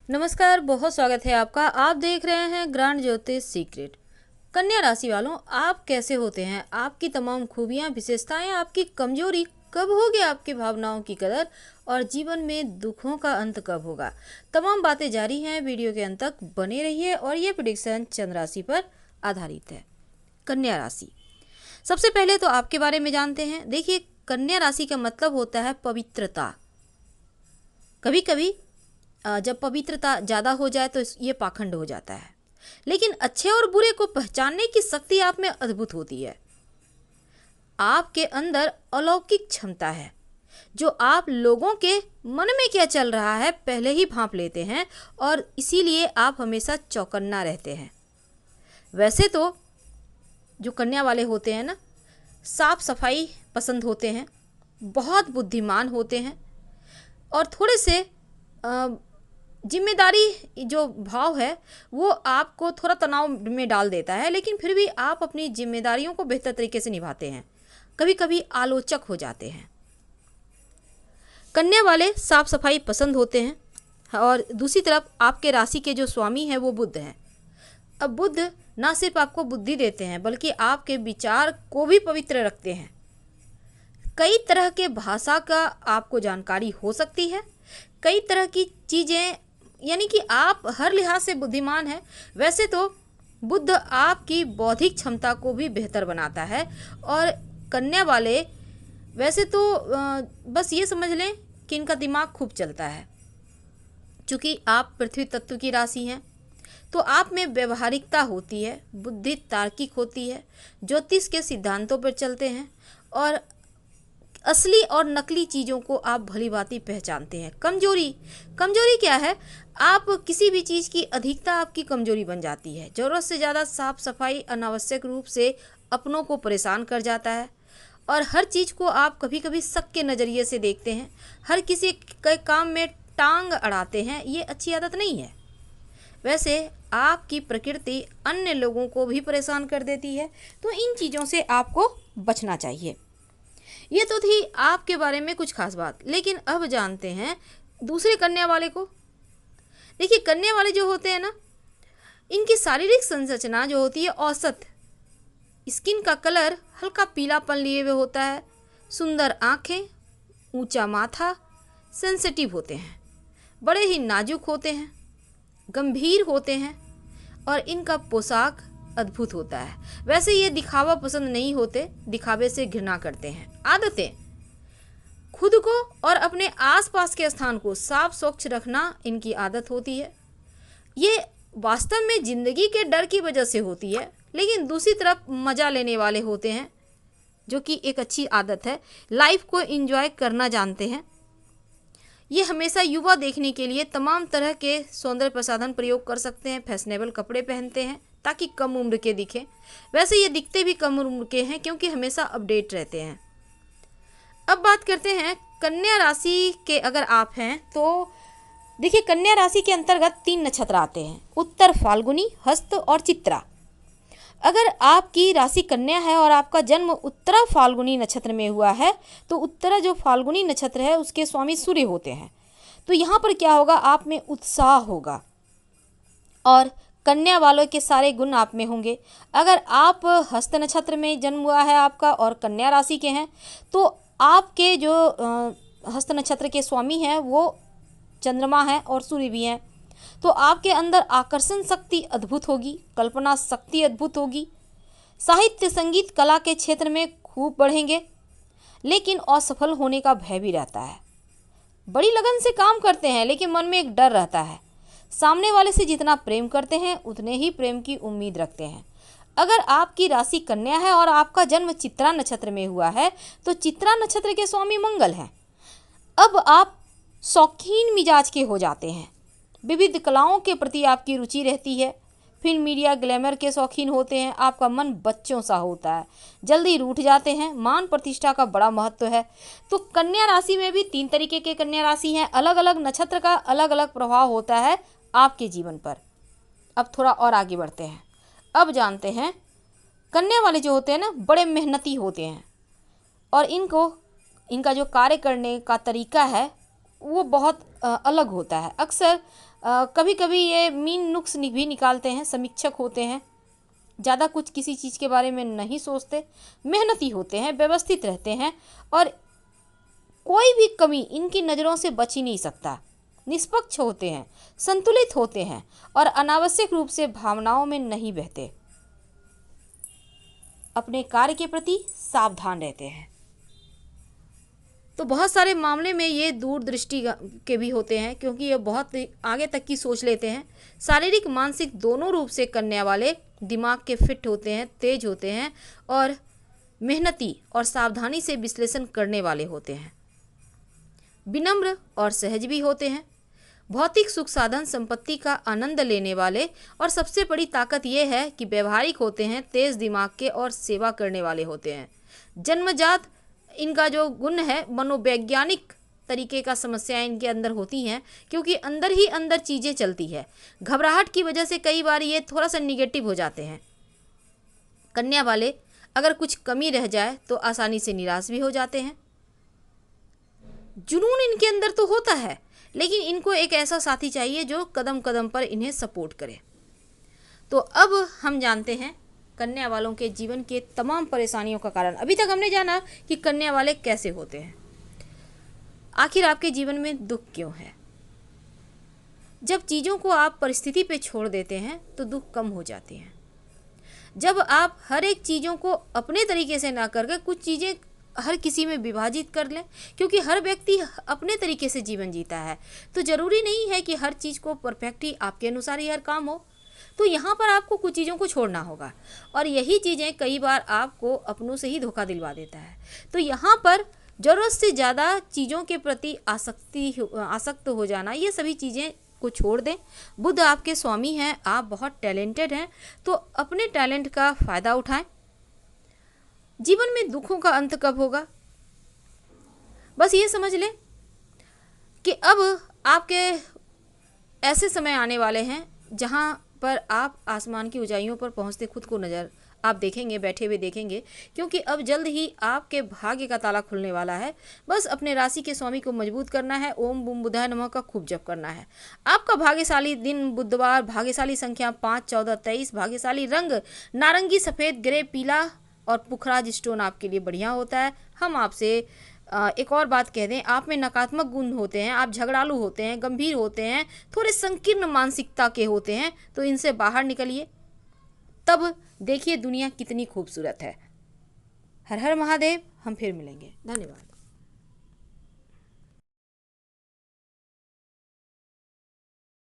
नमस्कार, बहुत स्वागत है आपका। आप देख रहे हैं ग्रांड ज्योतिष सीक्रेट। कन्या राशि वालों, आप कैसे होते हैं? आपकी तमाम खूबियां, विशेषताएं, आपकी कमजोरी कब होगी, आपकी भावनाओं की कदर और जीवन में दुखों का अंत कब होगा? तमाम बातें जारी हैं, वीडियो के अंत तक बने रहिए। और ये प्रेडिक्शन चंद्र राशि पर आधारित है। कन्या राशि, सबसे पहले तो आपके बारे में जानते हैं। देखिए, कन्या राशि का मतलब होता है पवित्रता। कभी कभी जब पवित्रता ज़्यादा हो जाए तो ये पाखंड हो जाता है, लेकिन अच्छे और बुरे को पहचानने की शक्ति आप में अद्भुत होती है। आपके अंदर अलौकिक क्षमता है, जो आप लोगों के मन में क्या चल रहा है पहले ही भांप लेते हैं, और इसीलिए आप हमेशा चौकन्ना रहते हैं। वैसे तो जो कन्या वाले होते हैं ना, साफ सफाई पसंद होते हैं, बहुत बुद्धिमान होते हैं, और थोड़े से जिम्मेदारी जो भाव है वो आपको थोड़ा तनाव में डाल देता है, लेकिन फिर भी आप अपनी जिम्मेदारियों को बेहतर तरीके से निभाते हैं। कभी कभी आलोचक हो जाते हैं। कन्या वाले साफ सफाई पसंद होते हैं, और दूसरी तरफ आपके राशि के जो स्वामी हैं वो बुध हैं। अब बुध ना सिर्फ आपको बुद्धि देते हैं, बल्कि आपके विचार को भी पवित्र रखते हैं। कई तरह के भाषा का आपको जानकारी हो सकती है, कई तरह की चीज़ें, यानी कि आप हर लिहाज से बुद्धिमान हैं। वैसे तो बुध आपकी बौद्धिक क्षमता को भी बेहतर बनाता है। और कन्या वाले वैसे तो बस ये समझ लें कि इनका दिमाग खूब चलता है। चूँकि आप पृथ्वी तत्व की राशि हैं, तो आप में व्यवहारिकता होती है, बुद्धि तार्किक होती है, ज्योतिष के सिद्धांतों पर चलते हैं, और असली और नकली चीज़ों को आप भली भांति पहचानते हैं। कमजोरी क्या है? आप किसी भी चीज़ की अधिकता आपकी कमजोरी बन जाती है। ज़रूरत से ज़्यादा साफ सफाई अनावश्यक रूप से अपनों को परेशान कर जाता है, और हर चीज़ को आप कभी कभी शक के नज़रिए से देखते हैं। हर किसी के काम में टांग अड़ाते हैं। ये अच्छी आदत नहीं है। वैसे आपकी प्रकृति अन्य लोगों को भी परेशान कर देती है, तो इन चीज़ों से आपको बचना चाहिए। ये तो थी आपके बारे में कुछ खास बात, लेकिन अब जानते हैं दूसरे कन्या वाले को। देखिए, कन्या वाले जो होते हैं ना, इनकी शारीरिक संरचना जो होती है औसत, स्किन का कलर हल्का पीलापन लिए हुए होता है, सुंदर आँखें, ऊंचा माथा, सेंसिटिव होते हैं, बड़े ही नाजुक होते हैं, गंभीर होते हैं, और इनका पोशाक अद्भुत होता है। वैसे ये दिखावा पसंद नहीं होते, दिखावे से घृणा करते हैं। आदतें, खुद को और अपने आसपास के स्थान को साफ स्वच्छ रखना इनकी आदत होती है। ये वास्तव में जिंदगी के डर की वजह से होती है, लेकिन दूसरी तरफ मज़ा लेने वाले होते हैं, जो कि एक अच्छी आदत है। लाइफ को एंजॉय करना जानते हैं। ये हमेशा युवा देखने के लिए तमाम तरह के सौंदर्य प्रसाधन प्रयोग कर सकते हैं, फैशनेबल कपड़े पहनते हैं ताकि कम उम्र के दिखें। वैसे ये दिखते भी कम उम्र के हैं, क्योंकि हमेशा अपडेट रहते हैं। अब बात करते हैं कन्या राशि के। अगर आप हैं तो देखिए, कन्या राशि के अंतर्गत 3 नक्षत्र आते हैं: उत्तर फाल्गुनी, हस्त और चित्रा। अगर आपकी राशि कन्या है और आपका जन्म उत्तरा फाल्गुनी नक्षत्र में हुआ है, तो उत्तरा जो फाल्गुनी नक्षत्र है उसके स्वामी सूर्य होते हैं। तो यहाँ पर क्या होगा? आप में उत्साह होगा, और कन्या वालों के सारे गुण आप में होंगे। अगर आप हस्त नक्षत्र में जन्म हुआ है आपका और कन्या राशि के हैं, तो आपके जो हस्त नक्षत्र के स्वामी हैं वो चंद्रमा है और सूर्य भी हैं। तो आपके अंदर आकर्षण शक्ति अद्भुत होगी, कल्पना शक्ति अद्भुत होगी, साहित्य संगीत कला के क्षेत्र में खूब बढ़ेंगे, लेकिन असफल होने का भय भी रहता है। बड़ी लगन से काम करते हैं, लेकिन मन में एक डर रहता है। सामने वाले से जितना प्रेम करते हैं उतने ही प्रेम की उम्मीद रखते हैं। अगर आपकी राशि कन्या है और आपका जन्म चित्रा नक्षत्र में हुआ है, तो चित्रा नक्षत्र के स्वामी मंगल हैं। अब आप शौकीन मिजाज के हो जाते हैं, विविध कलाओं के प्रति आपकी रुचि रहती है, फिल्म मीडिया ग्लैमर के शौकीन होते हैं, आपका मन बच्चों सा होता है, जल्दी रूठ जाते हैं, मान प्रतिष्ठा का बड़ा महत्व है। तो कन्या राशि में भी 3 तरीके के कन्या राशि हैं, अलग अलग नक्षत्र का अलग अलग प्रभाव होता है आपके जीवन पर। अब थोड़ा और आगे बढ़ते हैं। अब जानते हैं कन्या वाले जो होते हैं ना, बड़े मेहनती होते हैं, और इनका जो कार्य करने का तरीका है वो बहुत अलग होता है। अक्सर कभी कभी ये मीन नुक्स भी निकालते हैं, समीक्षक होते हैं, ज़्यादा कुछ किसी चीज़ के बारे में नहीं सोचते, मेहनती होते हैं, व्यवस्थित रहते हैं और कोई भी कमी इनकी नज़रों से बच ही नहीं सकता। निष्पक्ष होते हैं, संतुलित होते हैं और अनावश्यक रूप से भावनाओं में नहीं बहते। अपने कार्य के प्रति सावधान रहते हैं। तो बहुत सारे मामले में ये दूरदृष्टि के भी होते हैं, क्योंकि ये बहुत आगे तक की सोच लेते हैं। शारीरिक मानसिक दोनों रूप से कन्या वाले दिमाग के फिट होते हैं, तेज होते हैं और मेहनती और सावधानी से विश्लेषण करने वाले होते हैं। विनम्र और सहज भी होते हैं। भौतिक सुख साधन संपत्ति का आनंद लेने वाले और सबसे बड़ी ताकत यह है कि व्यवहारिक होते हैं, तेज दिमाग के और सेवा करने वाले होते हैं। जन्मजात इनका जो गुण है, मनोवैज्ञानिक तरीके का समस्याएं इनके अंदर होती हैं, क्योंकि अंदर ही अंदर चीज़ें चलती है। घबराहट की वजह से कई बार ये थोड़ा सा निगेटिव हो जाते हैं। कन्या वाले अगर कुछ कमी रह जाए तो आसानी से निराश भी हो जाते हैं। जुनून इनके अंदर तो होता है, लेकिन इनको एक ऐसा साथी चाहिए जो कदम कदम पर इन्हें सपोर्ट करे। तो अब हम जानते हैं कन्या वालों के जीवन के तमाम परेशानियों का कारण। अभी तक हमने जाना कि कन्या वाले कैसे होते हैं। आखिर आपके जीवन में दुख क्यों है? जब चीज़ों को आप परिस्थिति पे छोड़ देते हैं तो दुख कम हो जाते हैं। जब आप हर एक चीज़ों को अपने तरीके से ना करके कुछ चीज़ें हर किसी में विभाजित कर लें, क्योंकि हर व्यक्ति अपने तरीके से जीवन जीता है, तो ज़रूरी नहीं है कि हर चीज़ को परफेक्ट ही आपके अनुसार ही हर काम हो। तो यहाँ पर आपको कुछ चीज़ों को छोड़ना होगा और यही चीज़ें कई बार आपको अपनों से ही धोखा दिलवा देता है। तो यहाँ पर ज़रूरत से ज़्यादा चीज़ों के प्रति आसक्त हो जाना, ये सभी चीज़ें को छोड़ दें। बुध आपके स्वामी हैं, आप बहुत टैलेंटेड हैं, तो अपने टैलेंट का फ़ायदा उठाएं। जीवन में दुखों का अंत कब होगा? बस ये समझ लें कि अब आपके ऐसे समय आने वाले हैं जहां पर आप आसमान की ऊंचाइयों पर पहुंचते खुद को नज़र आप देखेंगे, बैठे हुए देखेंगे, क्योंकि अब जल्द ही आपके भाग्य का ताला खुलने वाला है। बस अपने राशि के स्वामी को मजबूत करना है। ओम बूम बुधाय नमः का खूब जप करना है। आपका भाग्यशाली दिन बुधवार, भाग्यशाली संख्या 5, 14, 23, भाग्यशाली रंग नारंगी, सफ़ेद, ग्रे, पीला और पुखराज स्टोन आपके लिए बढ़िया होता है। हम आपसे एक और बात कह दें, आप में नकारात्मक गुण होते हैं, आप झगड़ालू होते हैं, गंभीर होते हैं, थोड़े संकीर्ण मानसिकता के होते हैं, तो इनसे बाहर निकलिए, तब देखिए दुनिया कितनी खूबसूरत है। हर हर महादेव। हम फिर मिलेंगे। धन्यवाद।